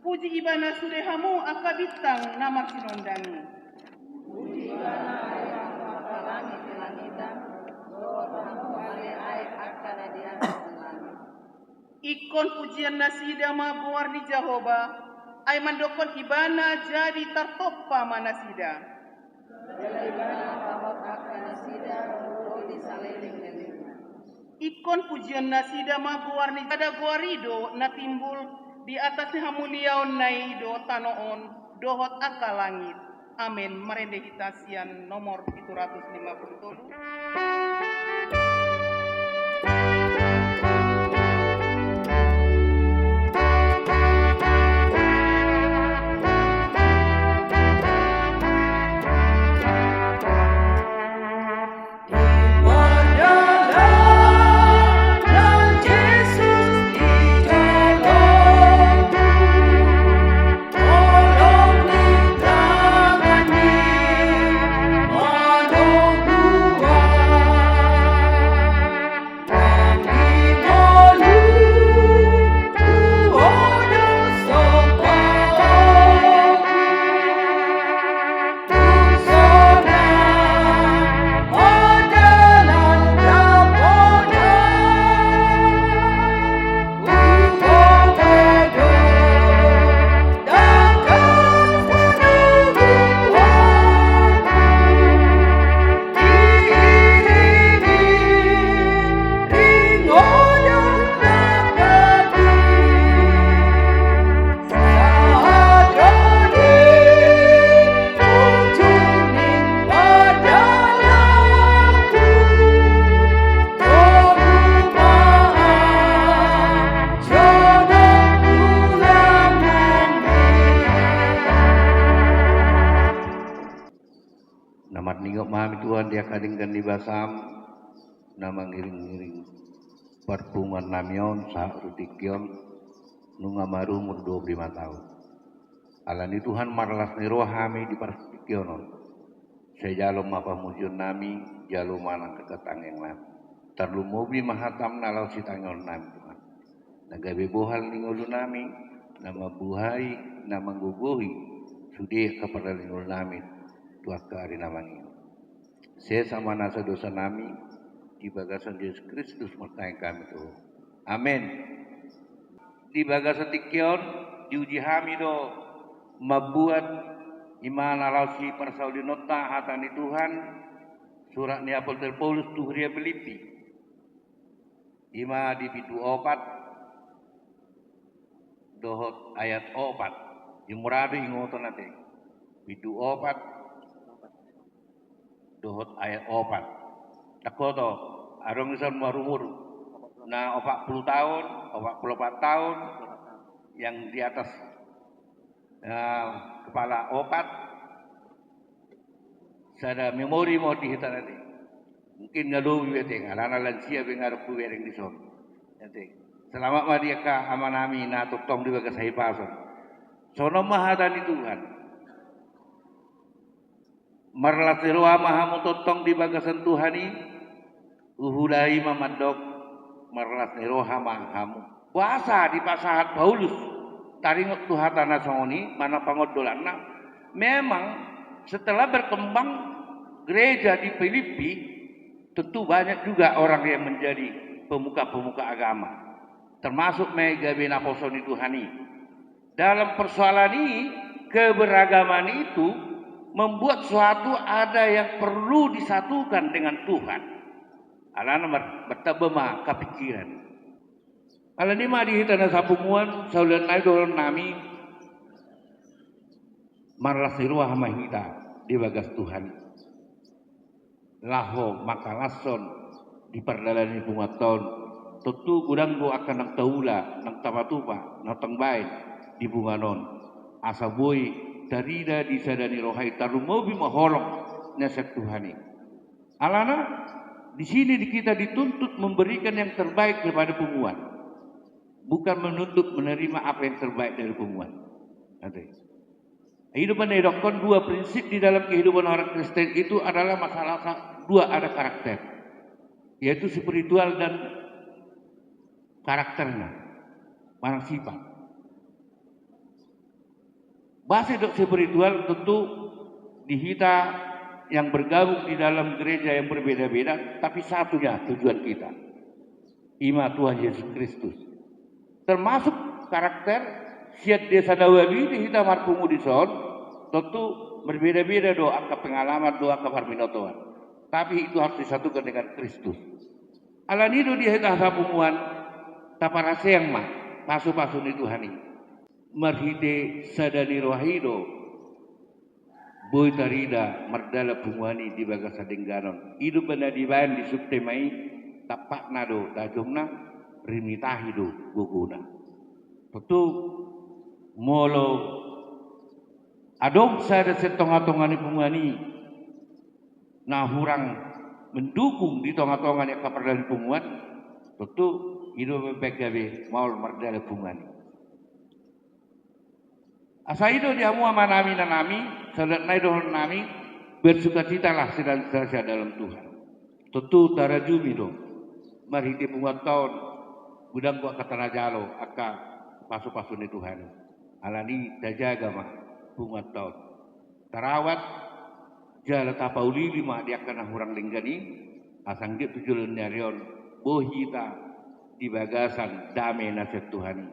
Puji ibana sudehamu akabitang nama sinondani. Puji ibana ayam maka langit langitan, doamu ale air akana di atas langit. Ikon pujian nasida mabuar di Jahoba, ay mandokon ibana jadi tartopa manasida. Bela ibana pamot akana sida, mulu di saleling lelingna. Ikon pujian nasida mabuar ni ada guarido na timbul di atasnya hamuliaon naido tanoon dohot aka langit. Amin. Marende hitasian nomor 750. Namat ningok mahami Tuhan dia kadingkan di basam nama ngiring-ngiring perpungan namion sah rutikion nunga maru umur 25 tahun. Alani Tuhan marlas ni rohami di partikionon. Saya jalom apa musion nami jalom mana keketangeng nami. Terlu mobi mahatam nalau sitangon nami Tuhan. Nagabe bohal ningolu nami nama buhai nama guguhi sudi kepada lingol nami. Tuhan ke hari namangi. Saya sama nasa dosa nami di bagasan Yesus Kristus mertain kami tu. Amin. Di bagasan tikion diuji hami do mabuat iman alausi persaudi nota hatani Tuhan surat ni apostol Paulus tuhria Filipi. Ima di pitu opat dohot ayat opat. Jumuradu ingoton nate. Pitu opat dohot ayat opat. Takoto arong isan marumur na 40 tahun, 44 tahun yang di atas kepala opat sada memori mau dihitan nanti. Mungkin ngalu wete alana lansia bengar ku wereng dison. Nanti. Selamat madiaka amanami na tutong di bagas hipason. Sono mahadani Tuhan. Marlasiroa mahamu totong di bagasan Tuhani uhulai mamadok marlasiroha mahamu puasa di pasahat Paulus taringok tuhatana songoni mana pangodolanna memang setelah berkembang gereja di Filipi tentu banyak juga orang yang menjadi pemuka-pemuka agama termasuk mega benaposoni Tuhani dalam persoalan ini keberagaman itu membuat suatu ada yang perlu disatukan dengan Tuhan. Alana bertabema kepikiran. Alani mah dihitana sapumuan saulan naidol nami marlasiruah mahita di bagas Tuhan. Laho makalason di perdalani pungaton tentu gudang go akan nang taula nang tamatupa nang tangbain di bunganon asabui tarida disadani rohai tarumobi maholong nasab Tuhani. Alana di sini kita dituntut memberikan yang terbaik kepada punguan, bukan menuntut menerima apa yang terbaik dari punguan. Kehidupan edokon, dua prinsip di dalam kehidupan orang Kristen itu adalah masalah dua, ada karakter, yaitu spiritual dan karakternya, mana sifat. Bahasa dok spiritual tentu di kita yang bergabung di dalam gereja yang berbeda-beda, tapi satunya tujuan kita, iman Tuhan Yesus Kristus. Termasuk karakter siat desa dawali di kita marpungu di son, tentu berbeda-beda doa ke pengalaman, doa ke parminotoan. Tapi itu harus disatukan dengan Kristus. Alanido di hita sapumuan taparase yang mah pasu-pasu ni Tuhan ini. Marhide sadani rohido boy tarida mardala pumuani di bagas adengganon. Idu benda dibayan di subtemai tapak nado tajumna rimitahido guguna. Tentu molo adong sada setong-tongan pumuani na hurang mendukung di tong-tongan yang kapardali pumuan, tentu idu bepekabe maul mardala pumuani. Asaido diamu amanami nanami, sadat naidohon nami bersukacitalah sedang dalam Tuhan. Tentu tarajumi do, mari di bunga tahun gudang gua kata jalo aka pasu-pasu ni Tuhan. Alani dajaga mah bunga tahun. Tarawat jala tapauli lima dia kena hurang linggani, asang dia tujuan nyarion bohita di bagasan damai nasihat Tuhan.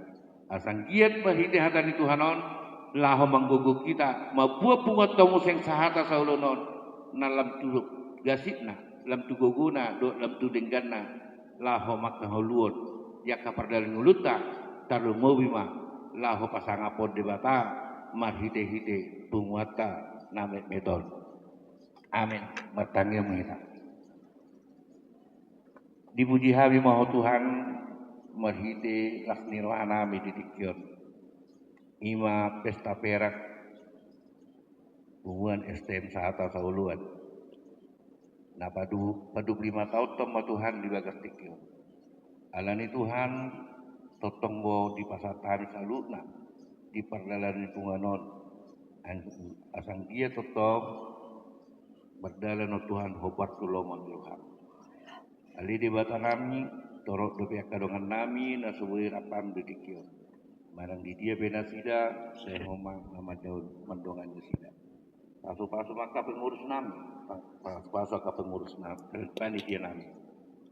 Asang giat bahidi hatani Tuhanon. Laho manggugu kita mabuah pungat tamu seng sahata saulonon nalam tuluk gasitna lam tuguguna do lam tudengganna laho makna holuon yakka pardal nguluta taru mawima laho pasangapon debata marhide-hide punguata namet metod. Amin. Bertangga kita. Dipuji habi maho Tuhan marhide lasni rohana meditikion. Ima pesta perak hubungan STM sahata sauluan. Nah padu 5 tahun toma Tuhan di bagas tikio. Alani Tuhan totong bo di pasatan saluna di perdalan punganon. Asang dia totong berdalan Tuhan hobat tulomon Tuhan. Ali di batanami torok dobe kadongan nami nasubuir apam di tikio. Marang di dia benasida saya ngomong nama daun mendongannya sida. Pasu-pasu maka pengurus nami, pasu ka pengurus nami, panitia nami.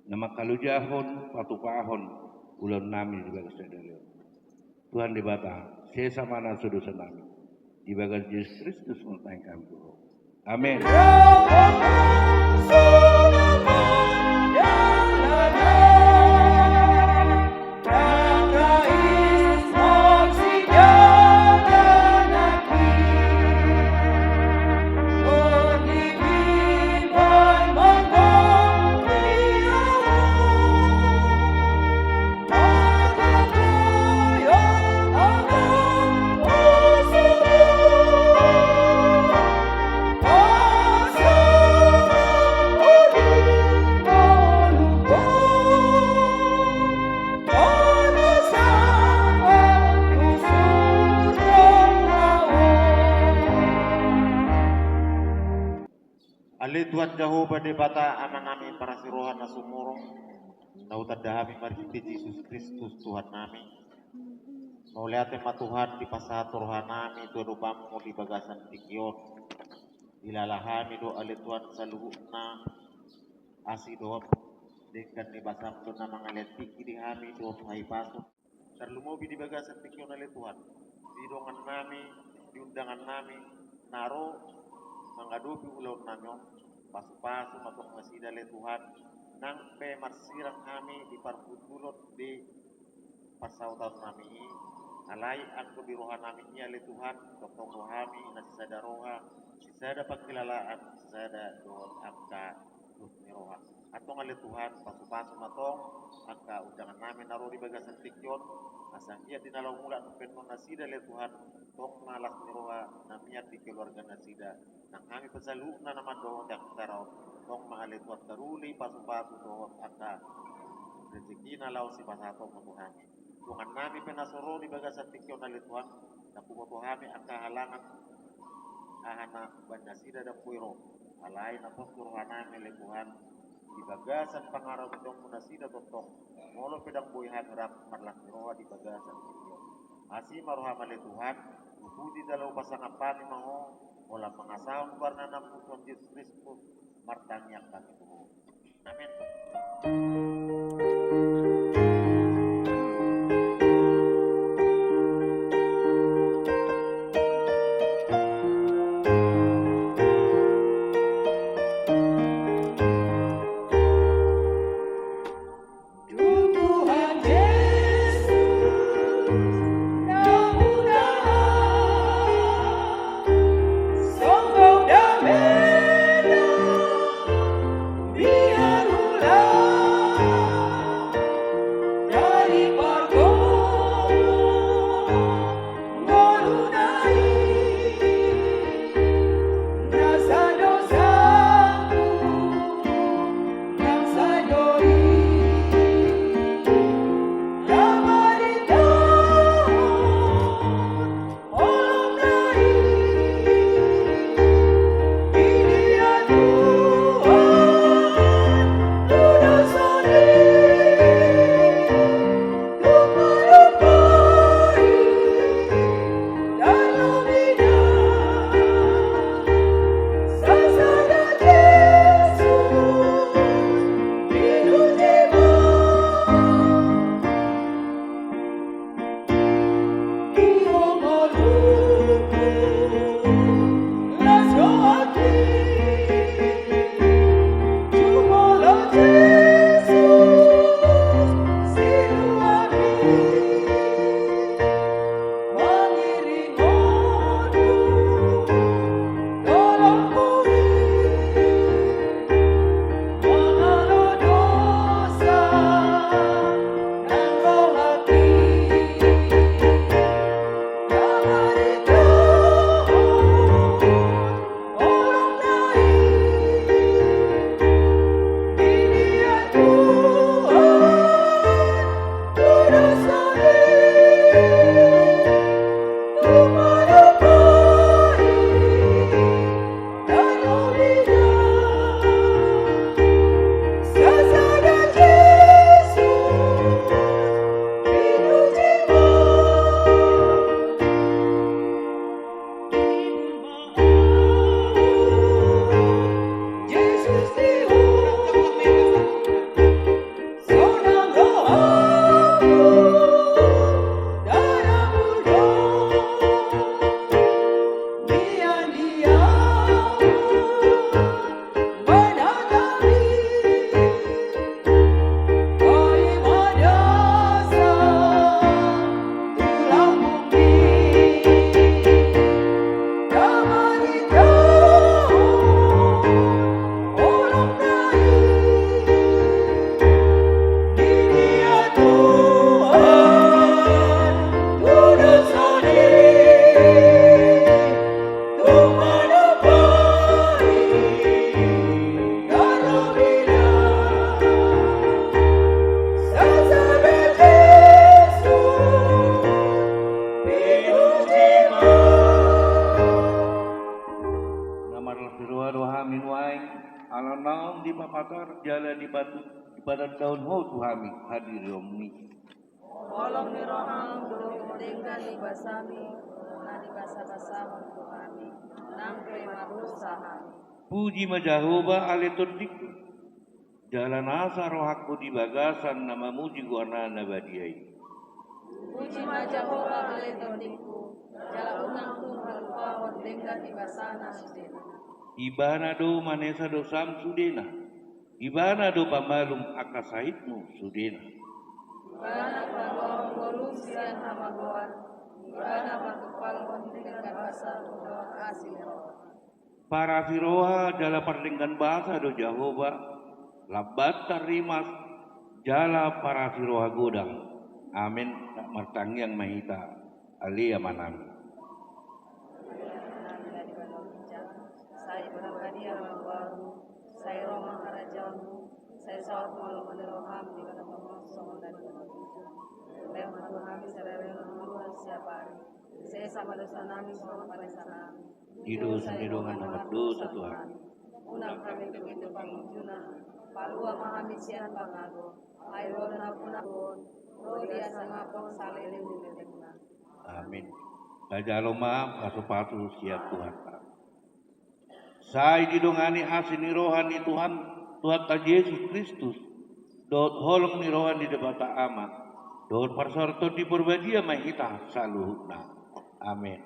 Nama kalau jahon, patu pahon, ulan nami di bagas sadaleo. Tuhan di bata, saya sama nasudosa nami. Di bagas Yesus Kristus mentangkan Tuhan. Amin. Ali Tuhan Jehovah de bata amanami para sirohan na sumurong nautadahami marhiti Yesus Kristus Tuhan nami. Mauliate matuhan di pasato rohanami do rupamu di bagasan tikion. Dilalahami do ali Tuhan saluhuna asi do dekan di basam do na mga letiki di hami do hai paso. Terlumobi di bagasan tikion ali Tuhan. Di dongan nami, di undangan nami naro mangadupi ulau nami pasu-pasu matok masida le Tuhan nang pe marsirang kami di parputulot di pasautan nami alai angko di roha nami le Tuhan tokong rohami nasisada roha sisada pagkilalaan sisada doon angka ni roha atong ale Tuhan pasu-pasu matong angka undangan nami naro di bagasan tikyon asang iya dinalaw mula ng penon nasida le Tuhan tong malas ni roha namiat di keluarga nasida nang kami pasalu na naman doon yang taraw tong mahali tuat daruli pasu-pasu dohot aka rezeki na lau si pasato mo Tuhami. Tuhan nami penasoro di bagasan tikyo na lituan na pumo Tuhami aka halangan ahana banda sida da puiro alay na postur hanami lekuhan di bagasan pangarap dong muna sida totong molo pedang buihan rap marlang roha di bagasan tikyo. Masih maruha male Tuhan puji dalau pasang apani maho olah pengasahan warna nam Tuhan Yesus Kristus martang yang kami tuhu. Amin. Ibadat daun ho Tuhami hadir omni. Olong ni rohang dulu tinggal di basami, na di basa-basa Tuhami, nangke marusahami. Puji majahoba aletondik. Jalan asa rohakku di bagasan nama muji guana nabadiai. Puji majahoba aletondiku, jalan unang Tuhan pawon tinggal di basana sudena. Ibana do manesa do sam sudena. Ibana do pamalum akasahitmu sudena. Ibana pagawang golung siyan hamagoan, ibana pagkupal kontingan basa tudon asil roh. Para firoha jala perlinggan bahasa do Jahoba, labat tarimas jala para firoha godang. Amin. Tak martangyang mahita alia manami. Saya berangkat dia baru, saya roh Saya sahut malu meneroham di kata pemosong dan kata tujuh. Lema Tuhan serere Tuhan siapa hari. Saya sama dosa nami semua pada sana. Hidup senidungan nomor dosa Tuhan. Unang kami begitu pangijuna. Palua mahami sian pangago. Ayo na punakon. Rodia sangapong salin diletekna. Amin. Kajalo maaf kasupatu siap Tuhan. Saya didongani hasil rohani Tuhan ta Yesus Kristus. Dot holong ni rohani debata amat. Dot parsorto di berbadia mahita saluhna. Amin.